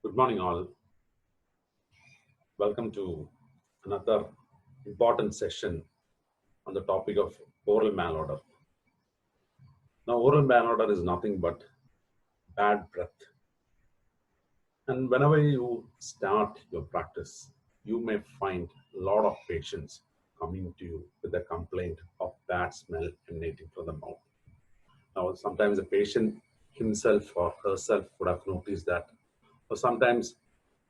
Good morning, all. Welcome to another important session on the topic of oral malodor. Now, oral malodor is nothing but bad breath. And whenever you start your practice, you may find a lot of patients coming to you with a complaint of bad smell emanating from the mouth. Now, sometimes the patient himself or herself would have noticed that, or sometimes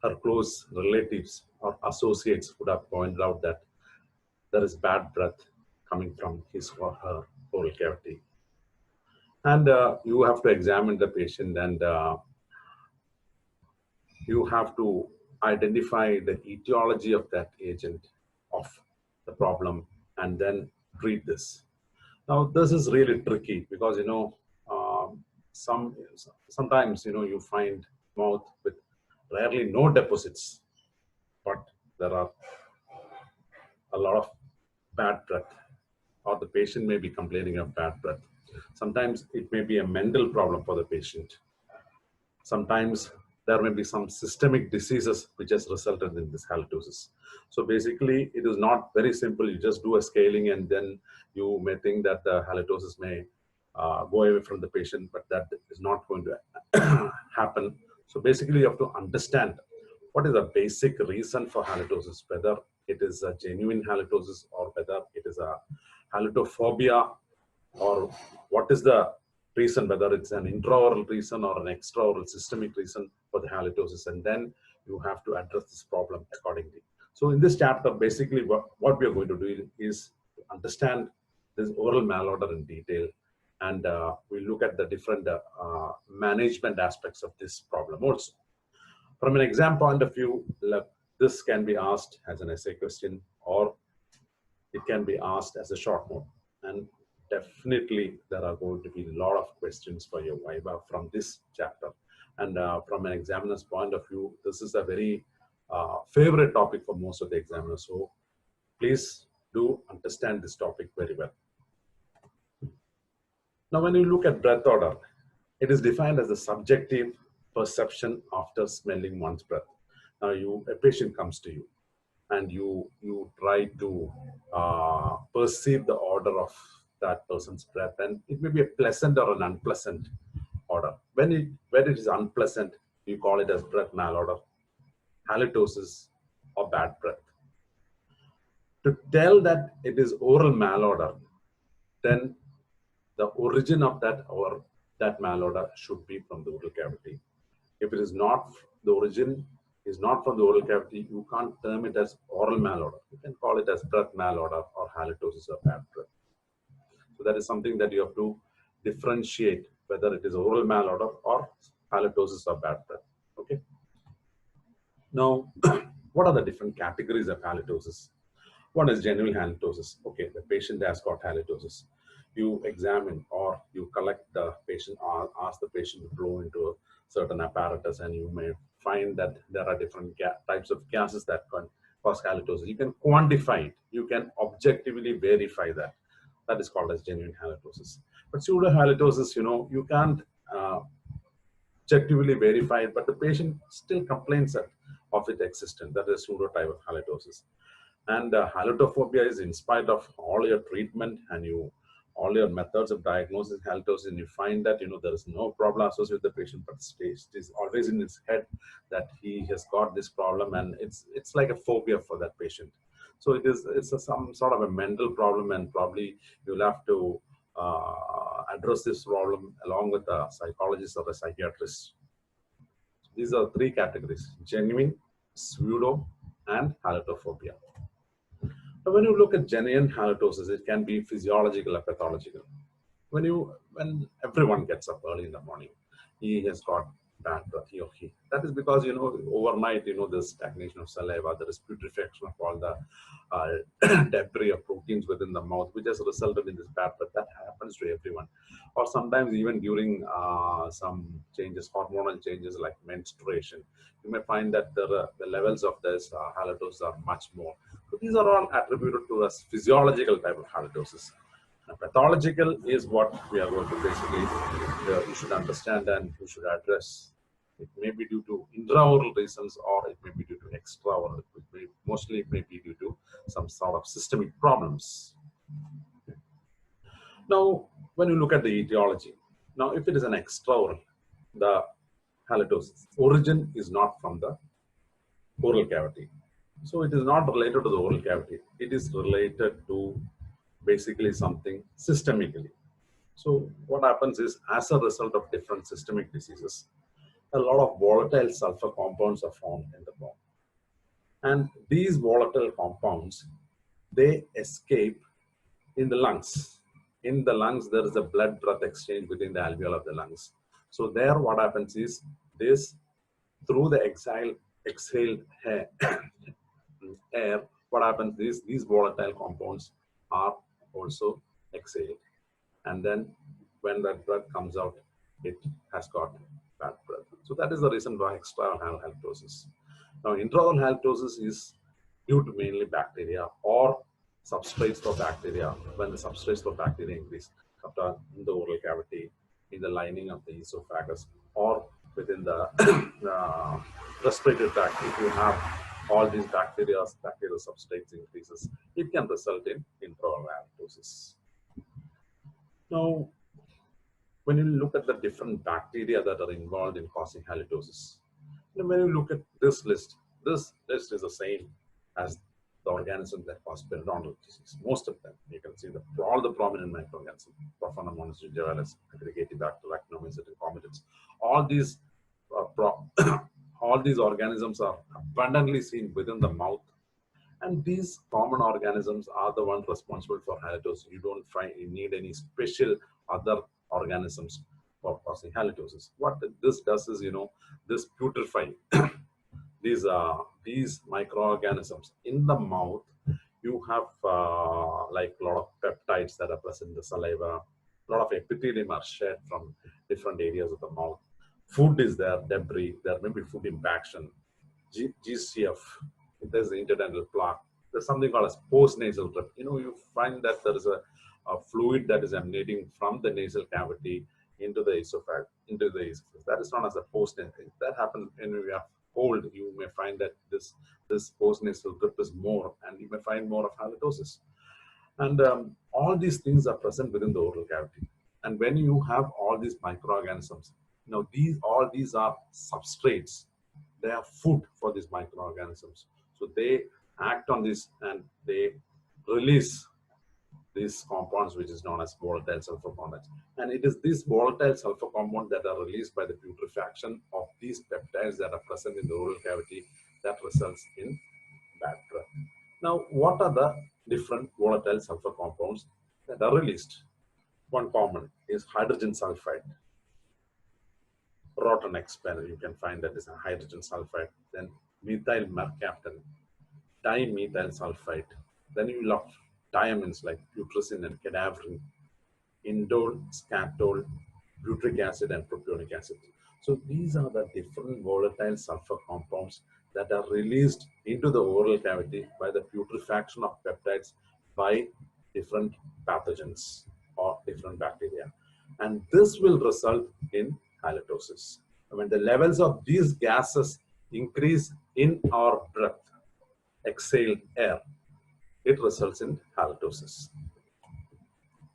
her close relatives or associates would have pointed out that there is bad breath coming from his or her oral cavity. And you have to examine the patient and you have to identify the etiology of that agent of the problem and then treat this. Now, this is really tricky because, sometimes, you find mouth with rarely no deposits, but there are a lot of bad breath, or the patient may be complaining of bad breath. Sometimes it may be a mental problem for the patient. Sometimes there may be some systemic diseases which has resulted in this halitosis. So basically, it is not very simple. You just do a scaling and then you may think that the halitosis may go away from the patient, but that is not going to happen. So basically, you have to understand what is the basic reason for halitosis, whether it is a genuine halitosis or whether it is a halitophobia, or what is the reason, whether it's an intraoral reason or an extraoral systemic reason for the halitosis, and then you have to address this problem accordingly. So in this chapter, basically what we are going to do is understand this oral malodor in detail, and we look at the different management aspects of this problem also. From an exam point of view, this can be asked as an essay question, or it can be asked as a short note. And definitely there are going to be a lot of questions for your Viva from this chapter. And from an examiner's point of view, this is a very favorite topic for most of the examiners. So please do understand this topic very well. Now, when you look at breath odor, it is defined as a subjective perception after smelling one's breath. Now, a patient comes to you and you try to perceive the odor of that person's breath, and it may be a pleasant or an unpleasant odor. When it is unpleasant, you call it as breath malodor, halitosis, or bad breath. To tell that it is oral malodor, then the origin of that or that malodor should be from the oral cavity. If it is not, the origin is not from the oral cavity, you can't term it as oral malodor. You can call it as breath malodor or halitosis or bad breath. So that is something that you have to differentiate, whether it is oral malodor or halitosis or bad breath. Okay. Now, what are the different categories of halitosis? One is genuine halitosis. Okay, the patient has got halitosis. You examine or you collect the patient or ask the patient to blow into a certain apparatus, and you may find that there are different types of gases that can cause halitosis. You can quantify it. You can objectively verify that. That is called as genuine halitosis. But pseudo halitosis, you can't objectively verify it, but the patient still complains of its existence. That is pseudo type of halitosis. And halitophobia is in spite of all your treatment and all your methods of diagnosis halitosis, and you find that there is no problem associated with the patient, but it is always in his head that he has got this problem, and it's like a phobia for that patient. So it's some sort of a mental problem, and probably you'll have to address this problem along with a psychologist or a psychiatrist. These are three categories: genuine, pseudo, and halitophobia. Now, when you look at genuine halitosis, it can be physiological or pathological. When everyone gets up early in the morning, he has got bad breath, he or he. That is because, overnight, there's stagnation of saliva, there is putrefaction of all the debris of proteins within the mouth, which has resulted in this bad breath. That happens to everyone. Or sometimes even during some changes, hormonal changes like menstruation, you may find that the levels of this halitosis are much more. So these are all attributed to a physiological type of halitosis. Now, pathological is what we are going to basically, you should understand and you should address It may be due to intraoral reasons, or it may be due to extraoral. Mostly it may be due to some sort of systemic problems. Now, when you look at the etiology, now if it is an extraoral, the halitosis origin is not from the oral cavity. So it is not related to the oral cavity. It is related to basically something systemically. So what happens is, as a result of different systemic diseases, a lot of volatile sulfur compounds are found in the bone. And these volatile compounds, they escape in the lungs. In the lungs, there is a blood-breath exchange within the alveoli of the lungs. So there what happens is, this, through the exhaled air, what happens is these volatile compounds are also exhaled. And then when that breath comes out, it has got bad breath. So that is the reason why extraoral halitosis. Now, intraoral halitosis is due to mainly bacteria or substrates for bacteria. When the substrates for bacteria increase in the oral cavity, in the lining of the esophagus, or within the respiratory tract, if you have all these bacterial substrates increases, it can result in intraoral halitosis. Now, when you look at the different bacteria that are involved in causing halitosis, when you look at this list is the same as the organisms that cause periodontal disease. Most of them, you can see all the prominent microorganisms, Prophonomonas gingivalis, Aggregatibacter, Actinomyces, and Cometids. All these all these organisms are abundantly seen within the mouth, and these common organisms are the ones responsible for halitosis. You don't need any special other organisms for causing halitosis. What this does is, this putrefy these microorganisms in the mouth. You have like a lot of peptides that are present in the saliva. A lot of epithelium are shed from different areas of the mouth. Food is there, debris. There may be food impaction. GCF. There's the interdental plaque. There's something called as postnasal drip. You find that there is a fluid that is emanating from the nasal cavity into the esophagus. That is known as a postnasal. That happens when you have cold. You may find that this postnasal drip is more, and you may find more of halitosis. And all these things are present within the oral cavity. And when you have all these microorganisms, all these are substrates. They are food for these microorganisms. So they act on this and they release these compounds, which is known as volatile sulfur compounds. And it is these volatile sulfur compounds that are released by the putrefaction of these peptides that are present in the oral cavity that results in bad breath. Now, what are the different volatile sulfur compounds that are released? One common is hydrogen sulfide. Rotten expansion, you can find that is a hydrogen sulfide. Then methyl mercaptan, dimethyl sulfide. Then you have diamines like putrescine and cadaverine, indole, scatol, butyric acid, and propionic acid. So these are the different volatile sulfur compounds that are released into the oral cavity by the putrefaction of peptides by different pathogens or different bacteria. And this will result in halitosis. When the levels of these gases increase in our breath, exhaled air, it results in halitosis.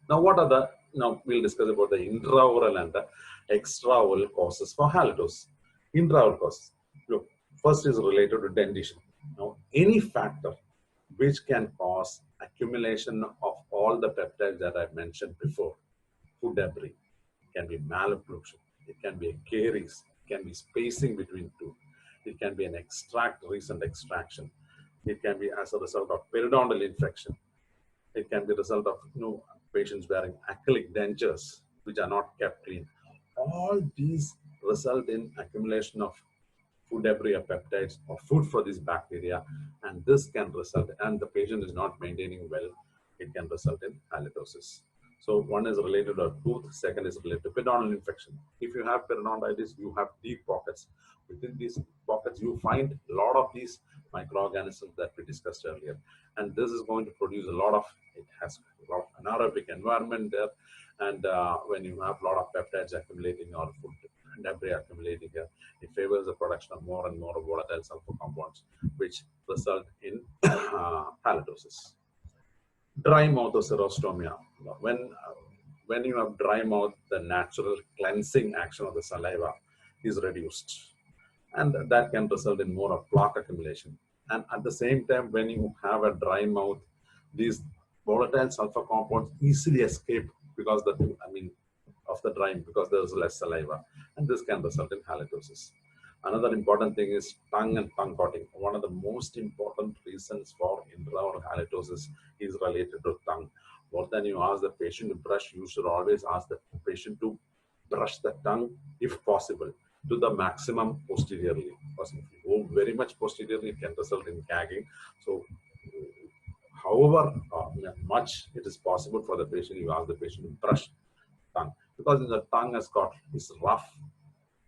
Now, we'll discuss about the intraoral and the extraoral causes for halitosis. Intraoral causes. Look, first is related to dentition. Now, any factor which can cause accumulation of all the peptides that I mentioned before, food debris, it can be malabsorption, it can be a caries, it can be spacing between two, it can be an recent extraction, it can be as a result of periodontal infection, it can be a result of patients wearing acrylic dentures which are not kept clean. All these result in accumulation of food debris or peptides or food for these bacteria, and this can result, and the patient is not maintaining well, it can result in halitosis. So one is related to a tooth, second is related to periodontal infection. If you have periodontitis, you have deep pockets. Within these pockets, you find a lot of these microorganisms that we discussed earlier. And this is going to produce it has a lot of anaerobic environment there. And when you have a lot of peptides accumulating in our food, debris accumulating here. It favors the production of more and more volatile sulfur compounds, which result in halitosis. Dry mouth or xerostomia. When you have dry mouth, the natural cleansing action of the saliva is reduced, and that can result in more of plaque accumulation. And at the same time, when you have a dry mouth, these volatile sulfur compounds easily escape because of the drying, because there's less saliva, and this can result in halitosis. Another important thing is tongue and tongue coating. One of the most important reasons for intraoral halitosis is related to tongue. More than you ask the patient to brush, you should always ask the patient to brush the tongue, if possible, to the maximum posteriorly. Because if you go very much posteriorly, it can result in gagging. So, however much it is possible for the patient, you ask the patient to brush tongue, because the tongue is rough.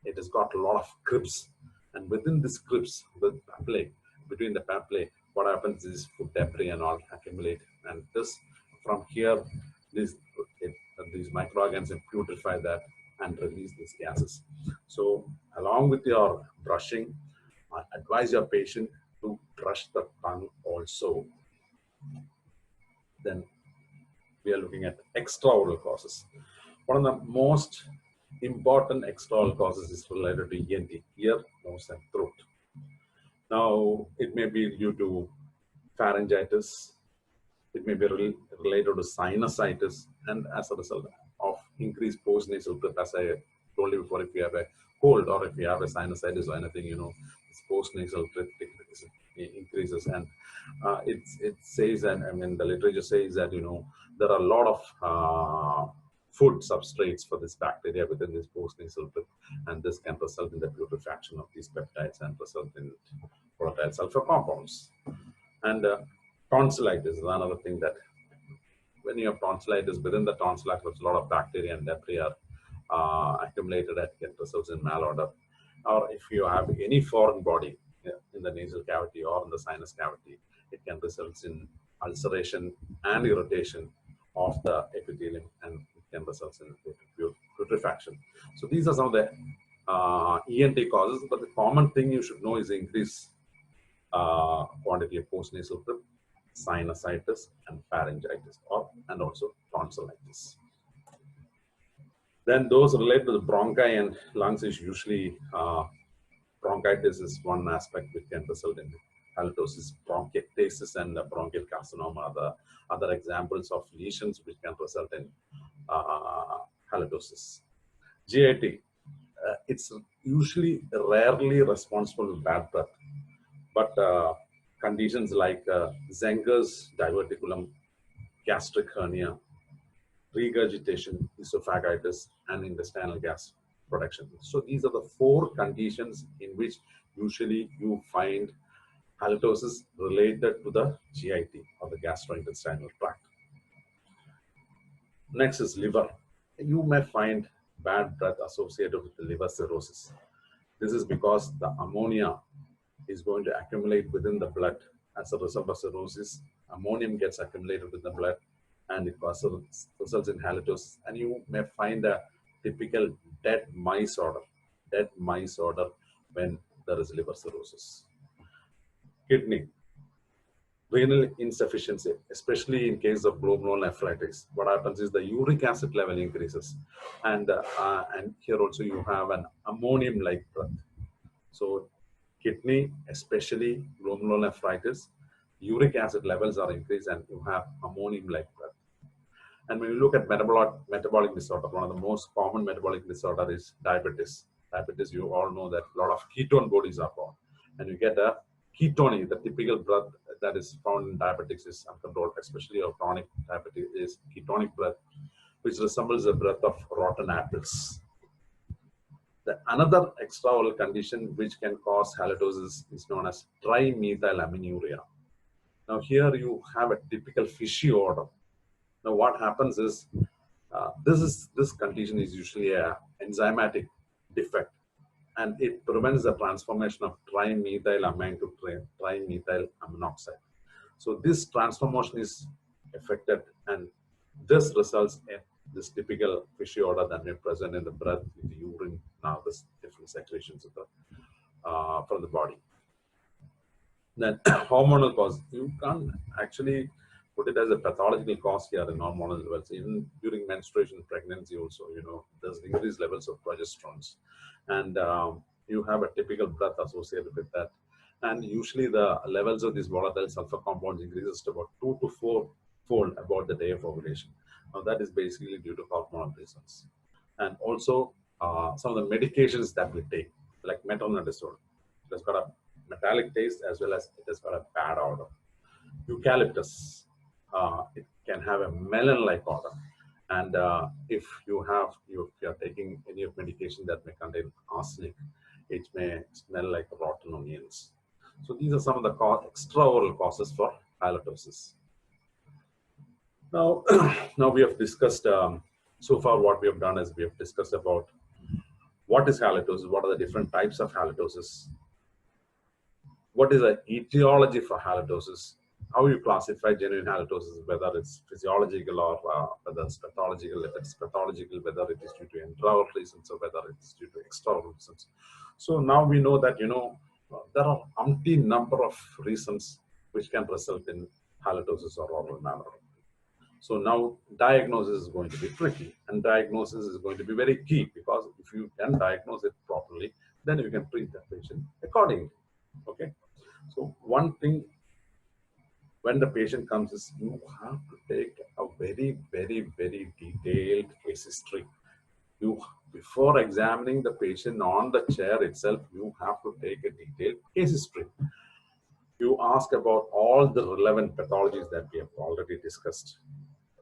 It has got a lot of crypts, and within these crypts, the papillae, between the papillae, what happens is food debris and all accumulate, and this from here, these microorganisms putrefy that and release these gases. So, along with your brushing, advise your patient to brush the tongue also. Then we are looking at extraoral causes. One of the most important extraoral causes is related to ENT, ear, nose, and throat. Now, it may be due to pharyngitis, it may be related to sinusitis, and as a result of increased postnasal drip, as I told you before, if you have a cold or if you have a sinusitis or anything, this postnasal drip increases, and it says that, the literature says that, there are a lot of food substrates for this bacteria within this postnasal drip, and this can result in the putrefaction of these peptides and result in volatile sulfur compounds. And tonsillitis is another thing, that when you have tonsillitis, within the tonsillitis, there's a lot of bacteria and debris are accumulated, and can result in malodor. Or if you have any foreign body in the nasal cavity or in the sinus cavity, it can result in ulceration and irritation of the epithelium, and it can result in putrefaction. So these are some of the ENT causes, but the common thing you should know is the increased quantity of postnasal drip, sinusitis, and pharyngitis, and also tonsillitis. Then those related to the bronchi and lungs is usually bronchitis is one aspect which can result in halitosis, bronchiectasis, and bronchial carcinoma are the other examples of lesions which can result in halitosis. GIT, it's usually rarely responsible for bad breath, but conditions like Zenger's diverticulum, gastric hernia, regurgitation, esophagitis, and intestinal gas production. So these are the 4 conditions in which usually you find halitosis related to the GIT, or the gastrointestinal tract. Next is liver. You may find bad breath associated with the liver cirrhosis. This is because the ammonia is going to accumulate within the blood as a result of cirrhosis. Ammonium gets accumulated within the blood, and it results in halitosis. And you may find a typical dead mice odor when there is liver cirrhosis. Kidney, renal insufficiency, especially in case of glomerulonephritis. What happens is the uric acid level increases, and here also you have an ammonium-like breath. So kidney, especially glomerulonephritis, uric acid levels are increased, and you have ammonium-like breath. And when you look at metabolic disorder, one of the most common metabolic disorder is diabetes. Diabetes, you all know that a lot of ketone bodies are formed, and you get a ketone. The typical breath that is found in diabetics is uncontrolled, especially of chronic diabetes, is ketonic breath, which resembles the breath of rotten apples. Another extraoral condition which can cause halitosis is known as trimethylaminiuria. Now here you have a typical fishy odor. Now what happens is, this condition is usually an enzymatic defect, and it prevents the transformation of trimethylamine to trimethylamine oxide. So this transformation is affected, and this results in this typical fishy odor that may present in the breath, in the urine, now this different secretions of the, from the body. Then hormonal cause, you can't actually put it as a pathological cause here in hormonal levels. Even during menstruation, pregnancy also, there's increased levels of progesterones. And you have a typical breath associated with that. And usually the levels of these volatile sulfur compounds increases to about 2 to 4 fold about the day of ovulation. Now that is basically due to hormonal reasons. And also some of the medications that we take, like metronidazole, it has got a metallic taste as well as it has got a bad odor. Eucalyptus, it can have a melon-like odor. And if you're taking any of medication that may contain arsenic, it may smell like rotten onions. So these are some of the extraoral causes for halitosis. Now, now we have discussed, so far what we have done is we have discussed about what is halitosis, what are the different types of halitosis, what is the etiology for halitosis, how you classify genuine halitosis, whether it's physiological or whether it's pathological. If it's pathological, whether it is due to intraoral reasons or whether it's due to extraoral reasons. So now we know that, there are umpteen number of reasons which can result in halitosis or oral malodor. So now diagnosis is going to be tricky, and diagnosis is going to be very key, because if you can diagnose it properly, then you can treat the patient accordingly. Okay. So one thing when the patient comes is you have to take a very, very, very detailed case history. Before examining the patient on the chair itself, you have to take a detailed case history. You ask about all the relevant pathologies that we have already discussed.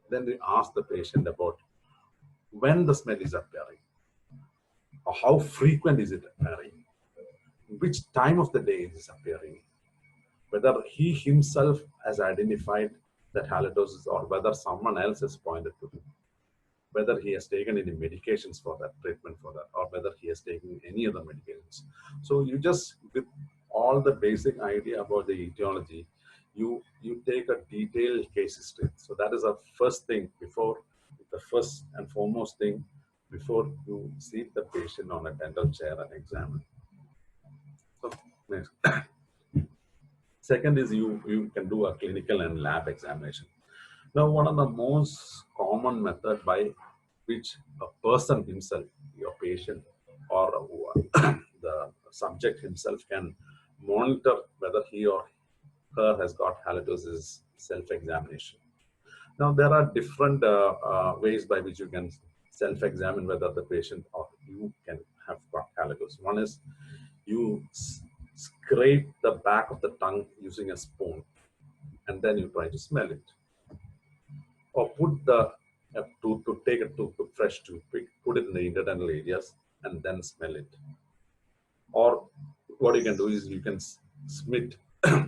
Then we ask the patient about when the smell is appearing, or how frequent is it appearing, which time of the day it is appearing, whether he himself has identified that halitosis or whether someone else has pointed to him, whether he has taken any medications for that, treatment for that, or whether he has taken any other medications. So you just, with all the basic idea about the etiology, you take a detailed case history. So that is the first thing the first and foremost thing before you see the patient on a dental chair and examine. So next. Second is you can do a clinical and lab examination. Now, one of the most common method by which a person himself, your patient or the subject himself, can monitor whether he or her has got halitosis, self-examination. Now, there are different ways by which you can self-examine whether the patient or you can have got halitosis. One is you scrape the back of the tongue using a spoon, and then you try to smell it. Or put take a fresh toothpick, put it in the interdental areas, and then smell it. Or what you can do is you can spit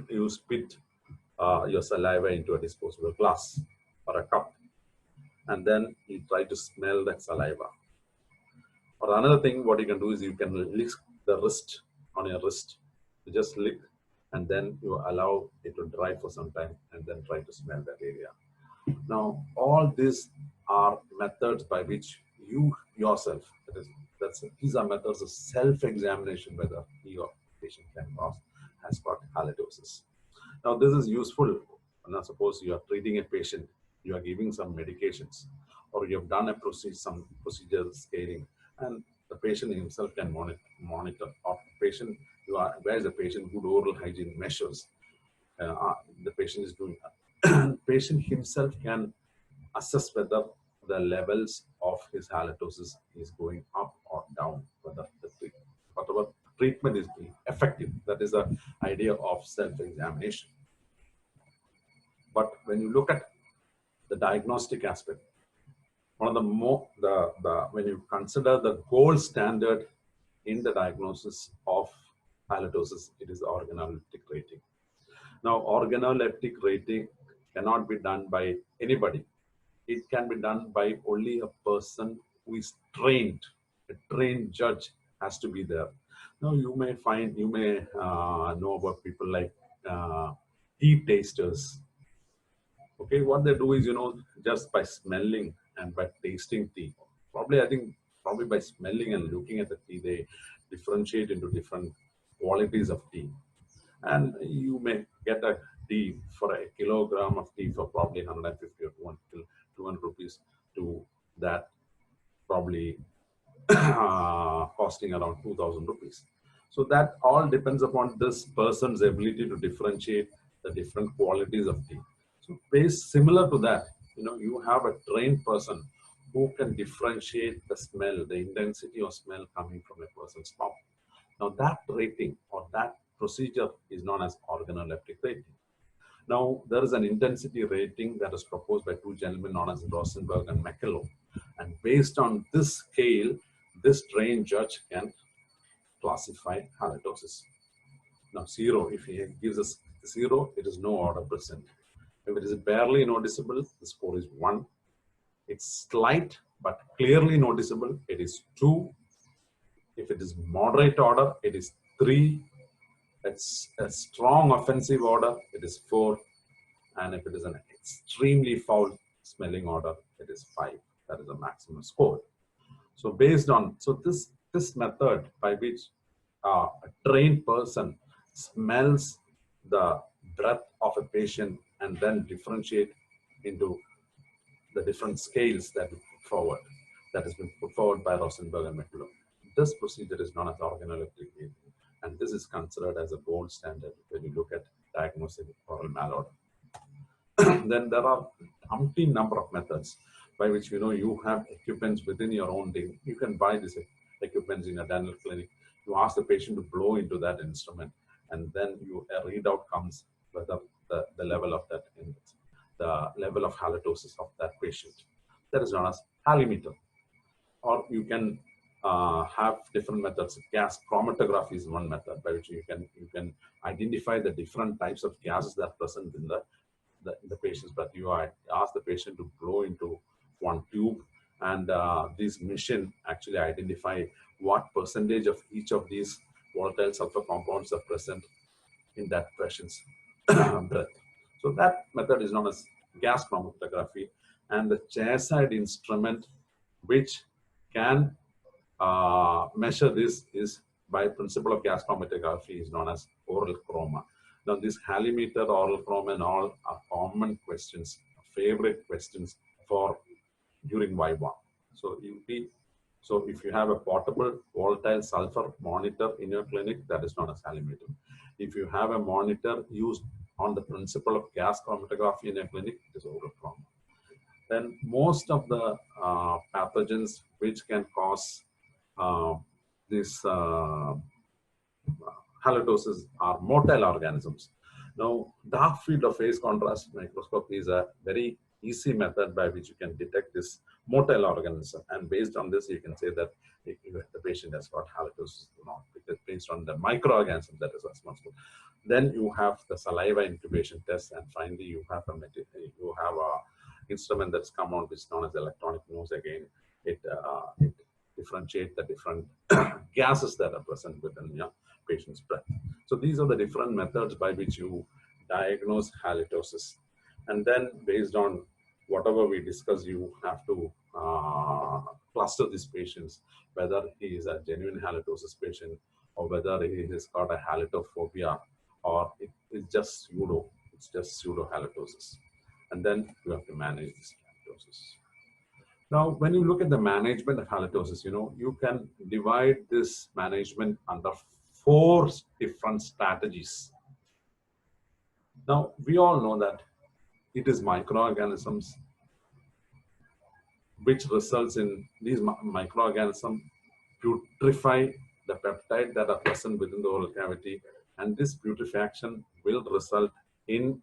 your saliva into a disposable glass or a cup, and then you try to smell that saliva. Or another thing, what you can do is you can lick the wrist, on your wrist. You just lick, and then you allow it to dry for some time, and then try to smell that area. Now, all these are methods by which you yourself, these are methods of self-examination whether your patient has got halitosis. Now, this is useful. Now, suppose you are treating a patient, you are giving some medications, or you have done some procedure scaling, and the patient himself can monitor. Or patient, whereas the patient good oral hygiene measures, the patient is doing that. Patient himself can assess whether the levels of his halitosis is going up or down, whether whatever treatment is being effective. That is the idea of self-examination. But when you look at the diagnostic aspect, one of when you consider the gold standard in the diagnosis of halitosis, it is the organoleptic rating. Now, organoleptic rating cannot be done by anybody. It can be done by only a person who is trained. A trained judge has to be there. Now, you may know about people like heat tasters. Okay, what they do is, just by smelling and by tasting tea. Probably, I think, probably by smelling and looking at the tea, they differentiate into different qualities of tea. And you may get a tea for a kilogram of tea for probably 150 or 200 rupees to that probably costing around 2000 rupees. So that all depends upon this person's ability to differentiate the different qualities of tea. So based similar to that, you have a trained person who can differentiate the smell, the intensity of smell coming from a person's mouth. Now that rating or that procedure is known as organoleptic rating. Now, there is an intensity rating that is proposed by two gentlemen known as Rosenberg and McCullough. And based on this scale, this trained judge can classify halitosis. Now, 0, if he gives us 0, it is no order present. If it is barely noticeable, the score is 1. It's slight but clearly noticeable, it is 2. If it is moderate order, it is 3. It's a strong offensive order, it is 4. And if it is an extremely foul smelling order, it is 5. That is the maximum score. So based on, this method by which a trained person smells the breath of a patient and then differentiate into the different scales that has been put forward by Rosenberg and McCullough. This procedure is known as organoleptic rating, and this is considered as a gold standard when you look at diagnosing oral malodor. Then there are umpteen number of methods by which you have equipments within your own thing. You can buy these equipments in a dental clinic. You ask the patient to blow into that instrument, and then a readout comes whether the level of that index, the level of halitosis of that patient. That is known as halimeter. Or you can have different methods. Gas chromatography is one method by which you can identify the different types of gases that are present in the patient's breath. You ask the patient to blow into one tube, and this machine actually identify what percentage of each of these volatile sulfur compounds are present in that patient's breath. So that method is known as gas chromatography, and the chairside instrument which can measure this is by principle of gas chromatography is known as oral chroma. Now, this halimeter, oral chroma, and all are common questions, favorite questions for during Viva. So if you have a portable volatile sulfur monitor in your clinic, that is known as halimeter. If you have a monitor used on the principle of gas chromatography in your clinic, it is oral chroma. Then most of the pathogens which can cause this halitosis are motile organisms. Now, dark field of phase contrast microscopy is a very easy method by which you can detect this motile organism, and based on this, you can say that if the patient has got halitosis or not, because based on the microorganism that is responsible. Then you have the saliva incubation test, and finally you have a instrument that's come out which is known as electronic nose. Again, it differentiates the different gases that are present within your patient's breath. So these are the different methods by which you diagnose halitosis. And then based on whatever we discuss, you have to cluster these patients, whether he is a genuine halitosis patient or whether he has got a halitophobia or it's just pseudo halitosis. And then you have to manage this halitosis. Now, when you look at the management of halitosis, you can divide this management under 4 different strategies. Now, we all know that it is microorganisms which results in these microorganisms putrefy the peptide that are present within the oral cavity, and this putrefaction will result in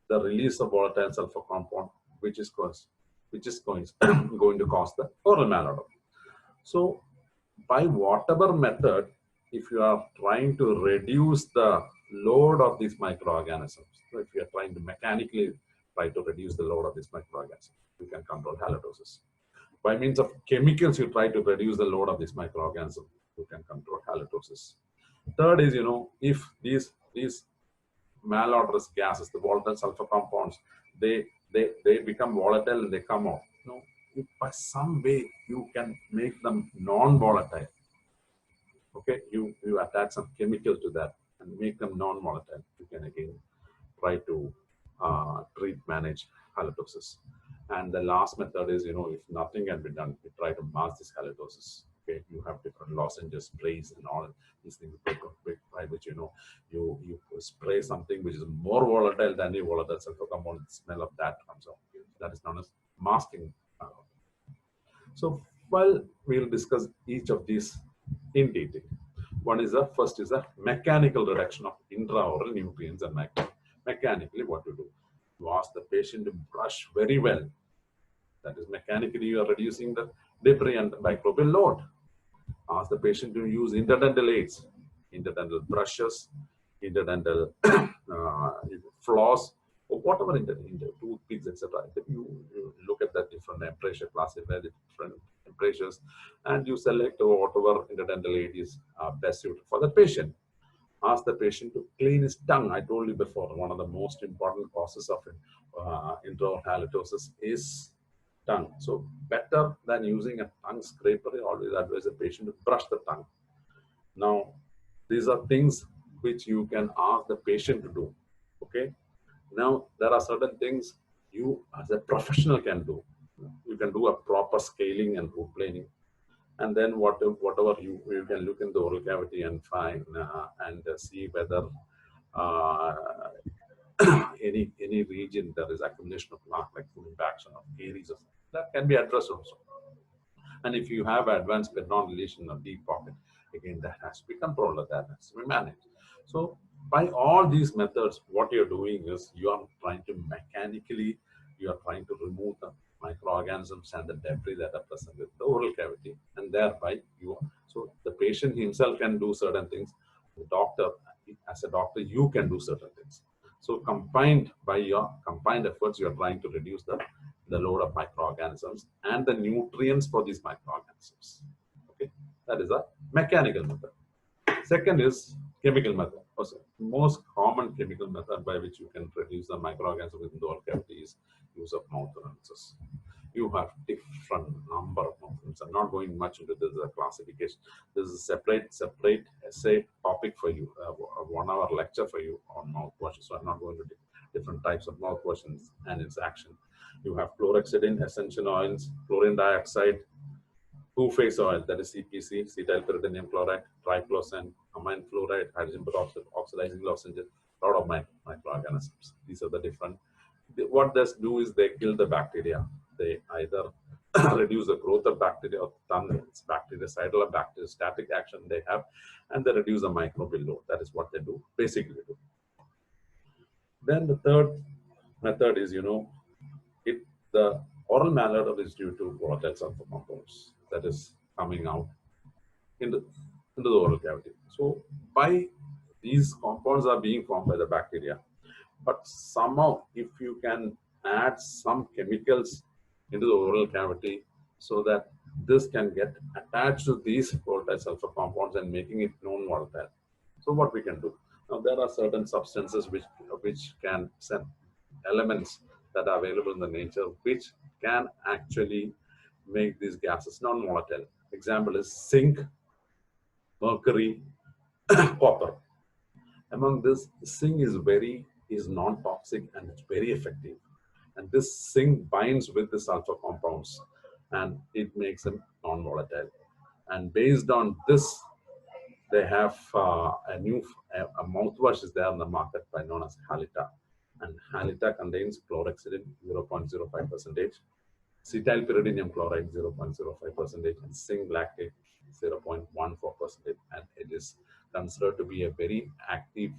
the release of volatile sulfur compound, which is going to cause the oral malodor. So, by whatever method, if you are trying to reduce the load of these microorganisms, so if you are trying to mechanically try to reduce the load of these microorganisms, you can control halitosis. By means of chemicals, you try to reduce the load of these microorganisms, you can control halitosis. Third is, if these malodorous gases, the volatile sulfur compounds, they become volatile and they come out. if by some way you can make them non-volatile. Okay, you attach some chemical to that and make them non-volatile. You can again try to treat, manage halitosis. And the last method is, if nothing can be done, we try to mask this halitosis. Okay, you have different lozenges, sprays, and all these things by which you spray something which is more volatile than the volatile sulfur compound. The smell of that comes out. That is known as masking. So, well, we'll discuss each of these in detail. First is a mechanical reduction of intraoral nutrients and microbes. Mechanically, what you do? You ask the patient to brush very well. That is, mechanically, you are reducing the debris and the microbial load. Ask the patient to use interdental aids, interdental brushes, interdental floss, or whatever, toothpicks, etc. You look at the different temperature, classify the different temperatures, and you select whatever interdental aid is best suited for the patient. Ask the patient to clean his tongue. I told you before, one of the most important causes of intraoral halitosis is tongue. So better than using a tongue scraper, I always advise the patient to brush the tongue. Now, these are things which you can ask the patient to do. Okay. Now, there are certain things you as a professional can do. You can do a proper scaling and root planing. And then whatever you can look in the oral cavity and find and see whether any region there is accumulation of plaque, like food impaction of caries, that can be addressed also. And if you have advanced periodontal lesion or deep pocket, again that has to be controlled, that has to be managed. So by all these methods, what you're doing is you are trying to mechanically, you are trying to remove the microorganisms and the debris that are present with the oral cavity, and thereby so the patient himself can do certain things. The doctor, as a doctor, you can do certain things. So combined by your combined efforts, you are trying to reduce the load of microorganisms and the nutrients for these microorganisms. Okay, that is a mechanical method. Second is chemical method. Also, most common chemical method by which you can reduce the microorganisms within the oral cavity is use of mouth rinses. You have different number of mouth rinses. I'm not going much into this classification. This is a separate essay topic for you, a 1 hour lecture for you on mouthwashes. So I'm not going to do different types of mouthwashes and its action. You have chlorhexidine, essential oils, chlorine dioxide, two-phase oil, that is CPC, cetyl chloride, triclosan, amine fluoride, hydrogen peroxide, oxidizing lozenges, a lot of microorganisms. These are the different. What this do is they kill the bacteria. They either reduce the growth of bacteria or it's bactericidal or bacteriostatic action they have, and they reduce the microbial load. That is what they do, basically do. Then the third method is, the oral malodor is due to volatile sulfur compounds that is coming out into the oral cavity. So by these compounds are being formed by the bacteria, but somehow if you can add some chemicals into the oral cavity so that this can get attached to these volatile sulfur compounds and making it non-volatile. So what we can do? Now there are certain substances which can send elements that are available in the nature which can actually make these gases non-volatile. Example is zinc, mercury, copper. Among this, zinc is non-toxic and it's very effective. And this zinc binds with the sulfur compounds and it makes them non-volatile. And based on this, they have a mouthwash is there on the market by known as Halita. And Halita contains chlorhexidine 0.05%, cetylpyridinium chloride 0.05%, and zinc lactate 0.14%. And it is considered to be a very active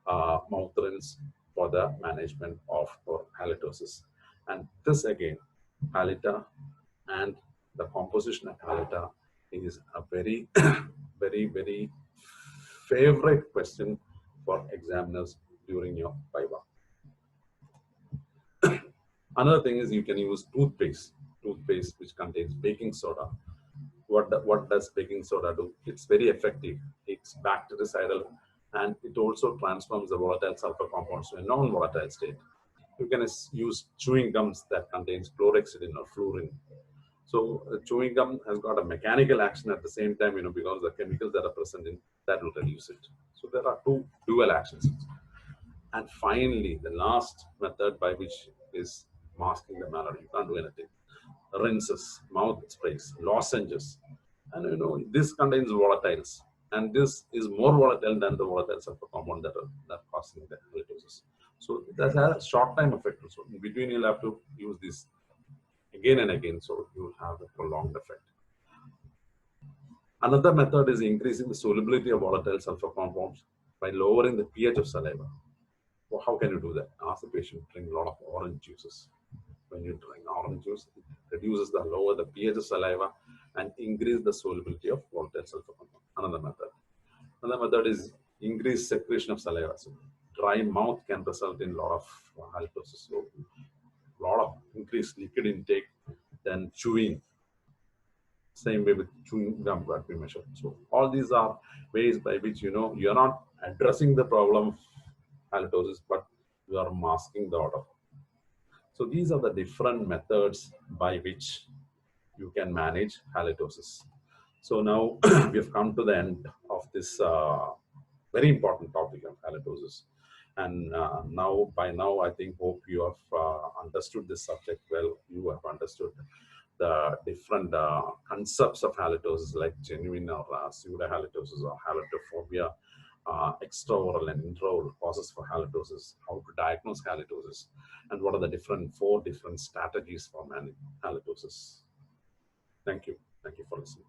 mouth rinse for the management of halitosis. And this again, Halita and the composition of Halita is a very, very favorite question for examiners during your viva. Another thing is you can use toothpaste which contains baking soda. What does baking soda do? It's very effective. It's bactericidal and it also transforms the volatile sulfur compounds to a non-volatile state. You can use chewing gums that contains chlorhexidine or fluorine So chewing gum has got a mechanical action at the same time, because the chemicals that are present in that will reduce it. So there are two dual actions. And finally, the last method by which is masking the malodor. You can't do anything. Rinses, mouth sprays, lozenges, and this contains volatiles, and this is more volatile than the volatile sulfur compound that are causing the halitosis. So that has a short time effect. So in between, you'll have to use this again and again, so you will have a prolonged effect. Another method is increasing the solubility of volatile sulfur compounds by lowering the pH of saliva. Well, how can you do that? Ask the patient to drink a lot of orange juices. When you drink orange juice, it reduces the lower the pH of saliva and increase the solubility of volatile sulfur compound. Another method is increased secretion of saliva. So dry mouth can result in a lot of halitosis. So a lot of increased liquid intake, then chewing. Same way with chewing gum that we measure. So all these are ways by which you're not addressing the problem of halitosis, but you are masking the odor. So these are the different methods by which you can manage halitosis. So now we have come to the end of this very important topic of halitosis. And by now, I hope you have understood this subject well. You have understood the different concepts of halitosis, like genuine or pseudo-halitosis or halitophobia, extraoral and intraoral causes for halitosis, how to diagnose halitosis, and what are the four different strategies for managing halitosis. Thank you. Thank you for listening.